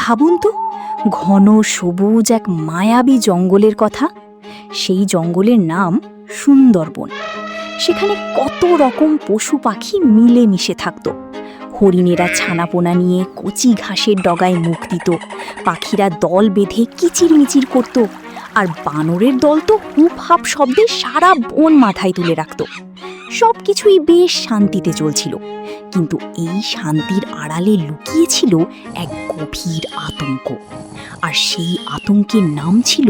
ভাবুন তো, ঘন সবুজ এক মায়াবী জঙ্গলের কথা। সেই জঙ্গলের নাম সুন্দরবন। সেখানে কত রকম পশু পাখি মিলেমিশে থাকত। হরিণেরা ছানাপোনা নিয়ে কচি ঘাসের ডগায় মুখ দিত, পাখিরা দল বেঁধে কিচিরমিচির করত, আর বানরের দল তো হুপ হাপ শব্দে সারা বন মাথায় তুলে রাখত। সব কিছুই বেশ শান্তিতে চলছিল, কিন্তু এই শান্তির আড়ালে লুকিয়েছিল এক গভীর আতঙ্ক। আর সেই আতঙ্কের নাম ছিল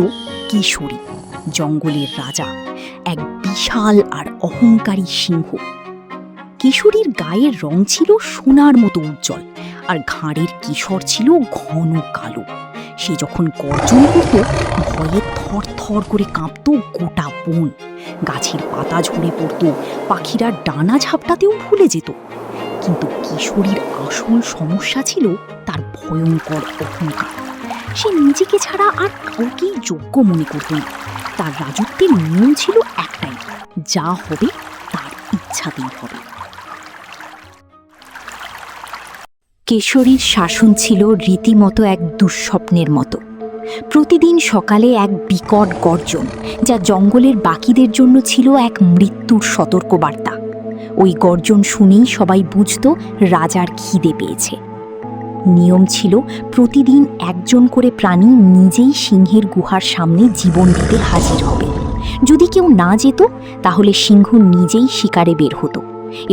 কিশোরী, জঙ্গলের রাজা, এক বিশাল আর অহংকারী সিংহ। কিশোরীর গায়ের রং ছিল সোনার মতো উজ্জ্বল, আর ঘাড়ের কিশোর ছিল ঘন কালো। সে যখন গর্জন করত, ভয়ে থর থর করে কাঁপত গোটা বন। গাছের পাতা ঝরে পড়ত, পাখিরা ডানা ঝাপটাতেও ভুলে যেত। কিন্তু কিশোরীর আসল সমস্যা ছিল তার ভয়ঙ্কর অহংকার। সে নিজেকে ছাড়া আর কাউকেই যোগ্য মনে করত না। তার রাজত্বের নিয়ম ছিল একটাই, যা হবে তার ইচ্ছাতেই হবে। কিশোরীর শাসন ছিল রীতিমতো এক দুঃস্বপ্নের মতো। প্রতিদিন সকালে এক বিকট গর্জন, যা জঙ্গলের বাকিদের জন্য ছিল এক মৃত্যুর সতর্কবার্তা। ওই গর্জন শুনেই সবাই বুঝত রাজার খিদে পেয়েছে। নিয়ম ছিল প্রতিদিন একজন করে প্রাণী নিজেই সিংহের গুহার সামনে জীবন দিতে হাজির হবে। যদি কেউ না যেত, তাহলে সিংহ নিজেই শিকারে বের হতো,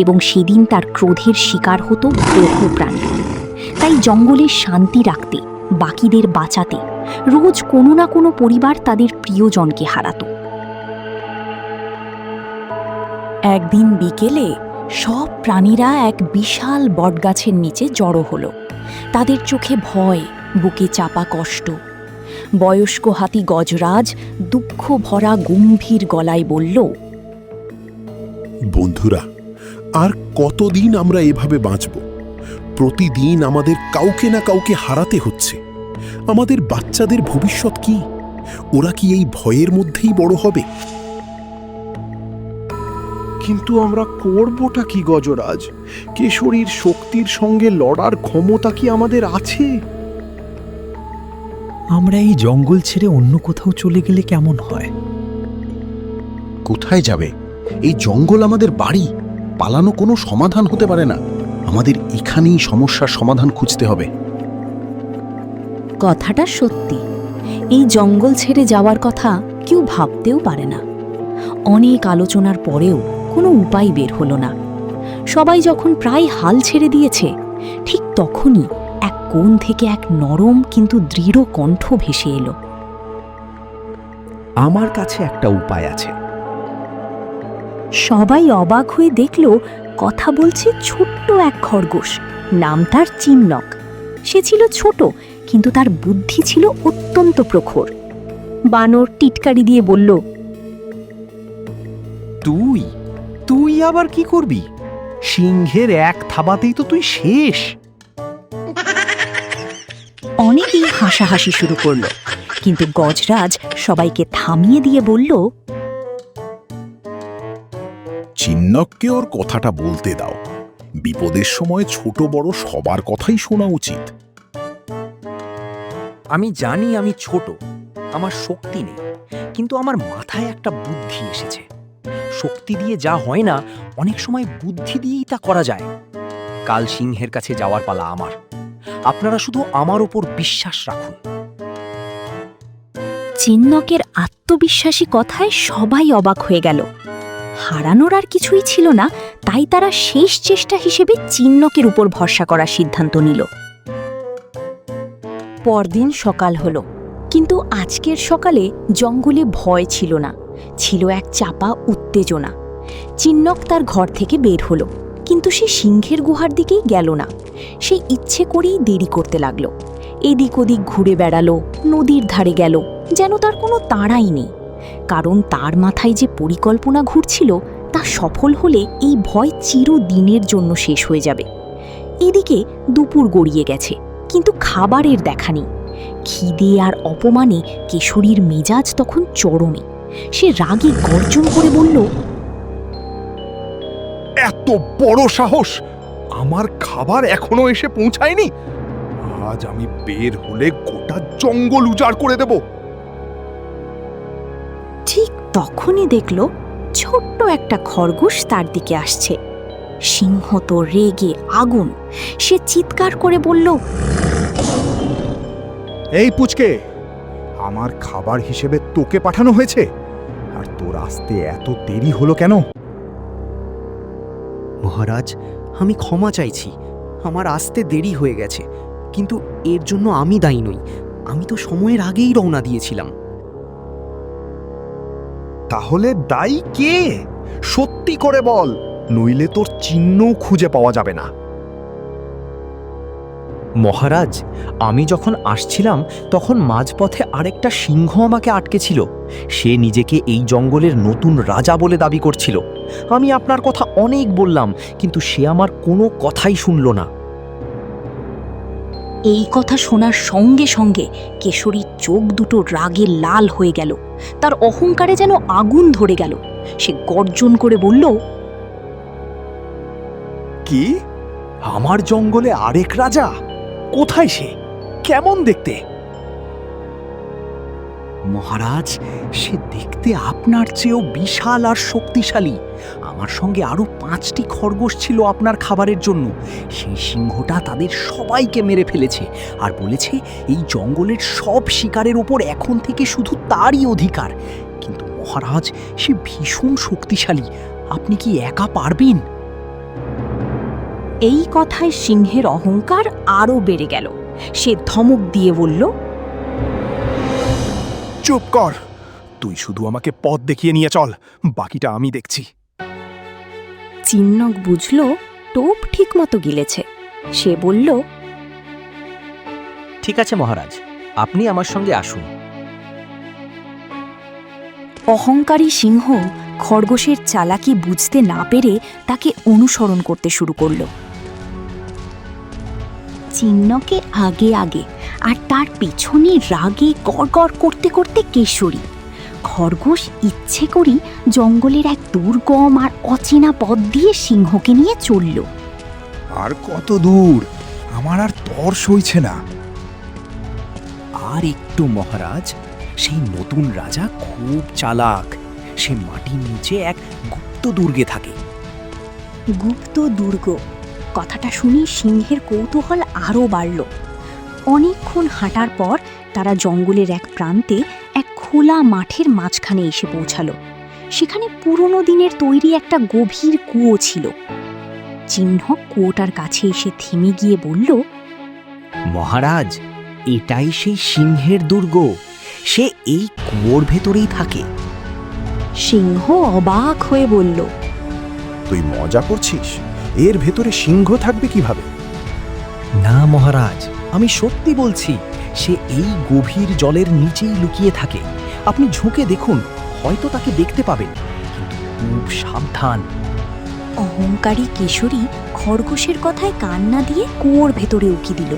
এবং সেদিন তার ক্রোধের শিকার হতো বহু প্রাণী। তাই জঙ্গলের শান্তি রাখতে, বাকিদের বাঁচাতে, রোজ কোনো না কোনো পরিবার তাদের প্রিয়জনকে হারাত। একদিন বিকেলে সব প্রাণীরা এক বিশাল বটগাছের নিচে জড়ো হলো। তাদের চোখে ভয়, বুকে চাপা কষ্ট। বয়স্ক হাতি গজরাজ দুঃখ ভরা গম্ভীর গলায় বলল, বন্ধুরা, আর কতদিন আমরা এভাবে বাঁচব? প্রতিদিন আমাদের কাউকে না কাউকে হারাতে হচ্ছে। আমাদের বাচ্চাদের ভবিষ্যৎ কি? ওরা কি এই ভয়ের মধ্যেই বড় হবে? কিন্তু আমরা করবটা কি গজরাজ? কিশোরীর শক্তির সঙ্গে লড়ার ক্ষমতা কি আমাদের আছে? আমরা এই জঙ্গল ছেড়ে অন্য কোথাও চলে গেলে কেমন হয়? কোথায় যাবে? এই জঙ্গল আমাদের বাড়ি। পালানো কোনো সমাধান হতে পারে না। আমাদের এখানেই সমস্যার সমাধান খুঁজতে হবে। কথাটা সত্যি। এই জঙ্গল ছেড়ে যাওয়ার কথা কেউ ভাবতেও পারে না। অনেক আলোচনার পরেও কোনো উপায় বের হলো না। সবাই যখন প্রায় হাল ছেড়ে দিয়েছে, ঠিক তখনই এক কোণ থেকে এক নরম কিন্তু দৃঢ় কণ্ঠ ভেসে এলো। আমার কাছে একটা উপায় আছে। সবাই অবাক হয়ে দেখল, কথা বলছে ছোট্ট এক খরগোশ। নাম তার চিন্নক। সে ছিল ছোট, কিন্তু তার বুদ্ধি ছিল অত্যন্ত প্রখর। বানর টিটকারি দিয়ে বলল, তুই তুই আবার কি করবি? সিংহের এক থাবাতেই তো তুই শেষ। অনেকেই হাসাহাসি শুরু করল, কিন্তু গজরাজ সবাইকে থামিয়ে দিয়ে বলল, চিন্নককে ওর কথাটা বলতে দাও। বিপদের সময় ছোট বড় সবার কথাই শোনা উচিত। আমি জানি আমি ছোট, আমার শক্তি নেই, কিন্তু আমার মাথায় একটা বুদ্ধি এসেছে। শক্তি দিয়ে যা হয় না, অনেক সময় বুদ্ধি দিয়েই তা করা যায়। কাল সিংহের কাছে যাওয়ার পালা আমার। আপনারা শুধু আমার ওপর বিশ্বাস রাখুন। চিন্নকের আত্মবিশ্বাসী কথায় সবাই অবাক হয়ে গেল। হারানোর আর কিছুই ছিল না, তাই তারা শেষ চেষ্টা হিসেবে চিন্নকের উপর ভরসা করার সিদ্ধান্ত নিল। পরদিন সকাল হলো, কিন্তু আজকের সকালে জঙ্গলে ভয় ছিল না, ছিল এক চাপা উত্তেজনা। চিন্নক তার ঘর থেকে বের হলো, কিন্তু সে সিংহের গুহার দিকেই গেল না। সে ইচ্ছে করেই দেরি করতে লাগলো। এদিক ওদিক ঘুরে বেড়ালো, নদীর ধারে গেল, যেন তার কোনো তাড়াই নেই। কারণ তার মাথায় যে পরিকল্পনা ঘুরছিল, তা সফল হলে এই ভয় চিরদিনের জন্য শেষ হয়ে যাবে। এদিকে দুপুর গড়িয়ে গেছে, কিন্তু খাবারের দেখা নেই। খিদে আর অপমানে কিশোরীর মেজাজ তখন চরমে। সে রাগে গর্জন করে বলল, এত বড় সাহস! আমার খাবার এখনো এসে পৌঁছায়নি। আজ আমি বের হলে গোটা জঙ্গল উজাড় করে দেব। ঠিক তখনই দেখল ছোট্ট একটা খরগোশ তার দিকে আসছে। সিংহ তো রেগে আগুন। সে চিৎকার করে বলল, এই পুচকে, আমার খাবার হিসেবে তোকে পাঠানো হয়েছে, আর তোর আসতে এত দেরি হলো কেন? মহারাজ, আমি ক্ষমা চাইছি, আমার আসতে দেরি হয়ে গেছে, কিন্তু এর জন্য আমি দায়ী নই। আমি তো সময়ের আগেই রওনা দিয়েছিলাম। তাহলে দায়ী কে? সত্যি করে বল, নইলে তোর চিহ্নও খুঁজে পাওয়া যাবে না। মহারাজ, আমি যখন আসছিলাম তখন মাঝপথে আরেকটা সিংহ আমাকে আটকেছিল। সে নিজেকে এই জঙ্গলের নতুন রাজা বলে দাবি করছিল। আমি আপনার কথা অনেক বললাম, কিন্তু সে আমার কোনো কথাই শুনল না। এই কথা শোনার সঙ্গে সঙ্গে কেশরীর চোখ দুটো রাগে লাল হয়ে গেল। তার অহংকারে যেন আগুন ধরে গেল। সে গর্জন করে বলল, কি? আমার জঙ্গলে আরেক রাজা? কোথায় সে? কেমন দেখতে? মহারাজ, সে দেখতে আপনার চেয়েও বিশাল আর শক্তিশালী। আমার সঙ্গে আরো 5টি খরগোশ ছিল আপনার খাবারের জন্য। সেই সিংহটা তাদের সবাইকে মেরে ফেলেছে আর বলেছে এই জঙ্গলের সব শিকারের ওপর এখন থেকে শুধু তারই অধিকার। কিন্তু মহারাজ, সে ভীষণ শক্তিশালী। আপনি কি একা পারবেন? এই কথায় সিংহের অহংকার আরও বেড়ে গেল। সে ধমক দিয়ে বলল, চুপ কর, তুই শুধু আমাকে পথ দেখিয়ে নিয়ে চল, বাকিটা আমি দেখছি। চিহ্নক বুঝল টোপ ঠিক মতো গিলেছে। সে বলল, ঠিক আছে মহারাজ, আপনি আমার সঙ্গে আসুন। অহংকারী সিংহ খরগোশের চালাকি বুঝতে না পেরে তাকে অনুসরণ করতে শুরু করল। চিহ্নকে আগে আগে আর তার পেছনে রাগে গড়গড় করতে করতে কেশরী। খরগোশ ইচ্ছে করি জঙ্গলের এক দুর্গম আর অচেনা পথ দিয়ে সিংহকে নিয়ে চলল। আর কত দূর? আমার আর তর সইছে না। আর একটু মহারাজ, সেই নতুন রাজা খুব চালাক। সে মাটির নিচে এক গুপ্ত দুর্গে থাকে। গুপ্ত দুর্গ কথাটা শুনি সিংহের কৌতূহল আরও বাড়ল। অনেকক্ষণ হাঁটার পর তারা জঙ্গলের এক প্রান্তে এক খোলা মাঠের মাঝখানে এসে পৌঁছালো। সেখানে পুরনো দিনের তৈরি একটা গভীর কুয়ো ছিল। চিহ্ন কুয়োটার কাছে এসে থেমে গিয়ে বলল, মহারাজ, এটাই সেই সিংহের দুর্গ। সে এই কুয়োর ভেতরেই থাকে। সিংহ অবাক হয়ে বলল, তুই মজা করছিস? এর ভেতরে সিংহ থাকবে কিভাবে? না মহারাজ, আমি সত্যি বলছি। সে এই গভীর জলের নিচেই লুকিয়ে থাকে। আপনি ঝুঁকে দেখুন, হয়তো তাকে দেখতে পাবেন, কিন্তু খুব সাবধান। অহংকারী কেশরী খরগোশের কথায় কান না দিয়ে কুয়োর ভেতরে উকি দিল।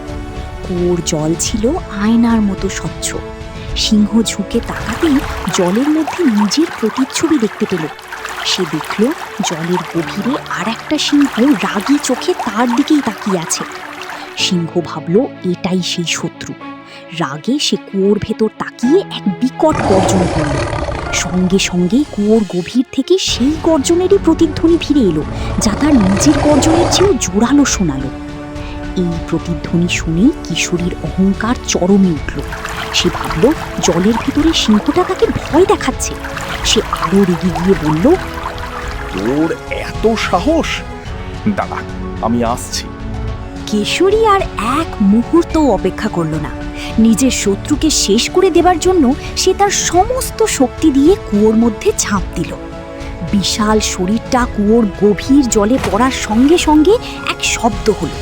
কুয়োর জল ছিল আয়নার মতো স্বচ্ছ। সিংহ ঝুঁকে তাকাতেই জলের মধ্যে নিজের প্রতিচ্ছবি দেখতে পেল। সে দেখল জলের গভীরে আর একটা সিংহ রাগী চোখে তার দিকেই তাকিয়ে আছে। সিংহ ভাবল এটাই সেই শত্রু। রাগে সে কুয়োর ভেতর তাকিয়ে এক বিকট গর্জন করল। সঙ্গে সঙ্গে কুয়োর গভীর থেকে সেই গর্জনেরই প্রতিধ্বনি ফিরে এলো, যা তার নিজের গর্জনের চেয়েও জোরালো শোনালো। এই প্রতিধ্বনি শুনেই কিশোরীর অহংকার চরমে উঠল। সে ভাবল জলের ভেতরে সিংহটা তাকে ভয় দেখাচ্ছে। সে আরো রেগে গিয়ে বলল, তোর এত সাহস? দাঁড়া, আমি আসছি। কেশরী আর এক মুহূর্ত অপেক্ষা করল না। নিজের শত্রুকে শেষ করে দেবার জন্য সে তার সমস্ত শক্তি দিয়ে কুয়োর মধ্যে ঝাঁপ দিল। বিশাল শরীরটা কুয়োর গভীর জলে পড়ার সঙ্গে সঙ্গে এক শব্দ হলো।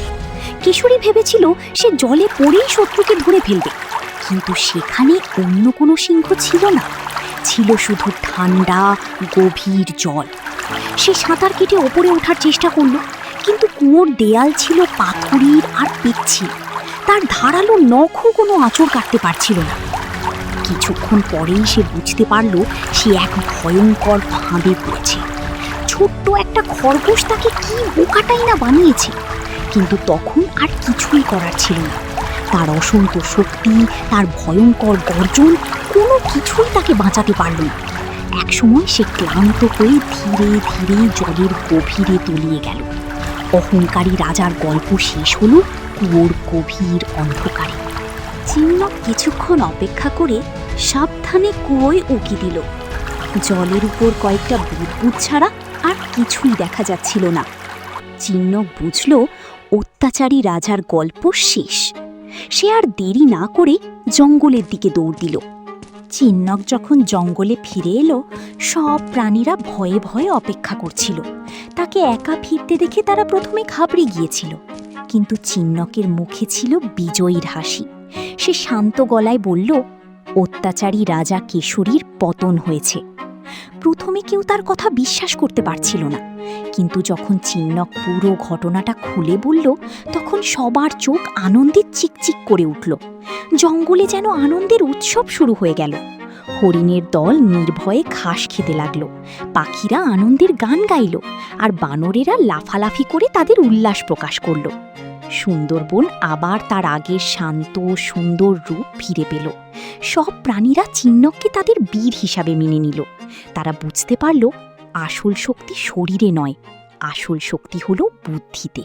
কেশরী ভেবেছিল সে জলে পড়েই শত্রুকে ধরে ফেলবে, কিন্তু সেখানে অন্য কোনো সিংহ ছিল না। ছিল শুধু ঠান্ডা গভীর জল। সে সাঁতার কেটে ওপরে ওঠার চেষ্টা করল, কিন্তু কুয়োর দেয়াল ছিল পাথরের আর পিচ্ছিল। তার ধারালো নখও কোনো আঁচড় কাটতে পারছিল না। কিছুক্ষণ পরেই সে বুঝতে পারল সে এক ভয়ঙ্কর ফাঁদে পড়েছে। ছোট্ট একটা খরগোশ তাকে কি বোকাটাই না বানিয়েছে। কিন্তু তখন আর কিছুই করার ছিল না। তার অসন্ত শক্তি, তার ভয়ঙ্কর গর্জন কোনো কিছুই তাকে বাঁচাতে পারল না। একসময় সে ক্লান্ত হয়ে ধীরে ধীরে জলের গভীরে তলিয়ে গেল। অহংকারী রাজার গল্প শেষ হলো কুয়োর গভীর অন্ধকারে। চিন্নক কিছুক্ষণ অপেক্ষা করে সাবধানে কুয়োয় উকি দিল। জলের উপর কয়েকটা বুদবুদ ছাড়া আর কিছুই দেখা যাচ্ছিল না। চিন্নক বুঝল অত্যাচারী রাজার গল্প শেষ। সে আর দেরি না করে জঙ্গলের দিকে দৌড় দিল। চিন্নক যখন জঙ্গলে ফিরে এলো, সব প্রাণীরা ভয়ে ভয়ে অপেক্ষা করছিল। তাকে একা ফিরতে দেখে তারা প্রথমে ঘাবড়ে গিয়েছিল, কিন্তু চিন্নকের মুখে ছিল বিজয়ীর হাসি। সে শান্ত গলায় বলল, অত্যাচারী রাজা কেশরীর পতন হয়েছে। প্রথমে কেউ তার কথা বিশ্বাস করতে পারছিল না, কিন্তু যখন চিন্নক পুরো ঘটনাটা খুলে বলল, তখন সবার চোখ আনন্দে চিকচিক করে উঠল। জঙ্গলে যেন আনন্দের উৎসব শুরু হয়ে গেল। হরিণের দল নির্ভয়ে ঘাস খেতে লাগলো, পাখিরা আনন্দের গান গাইল, আর বানরেরা লাফালাফি করে তাদের উল্লাস প্রকাশ করল। সুন্দরবন আবার তার আগের শান্ত সুন্দর রূপ ফিরে পেল। সব প্রাণীরা চিন্নককে তাদের বীর হিসাবে মেনে নিল। তারা বুঝতে পারল আসল শক্তি শরীরে নয়, আসল শক্তি হলো বুদ্ধিতে।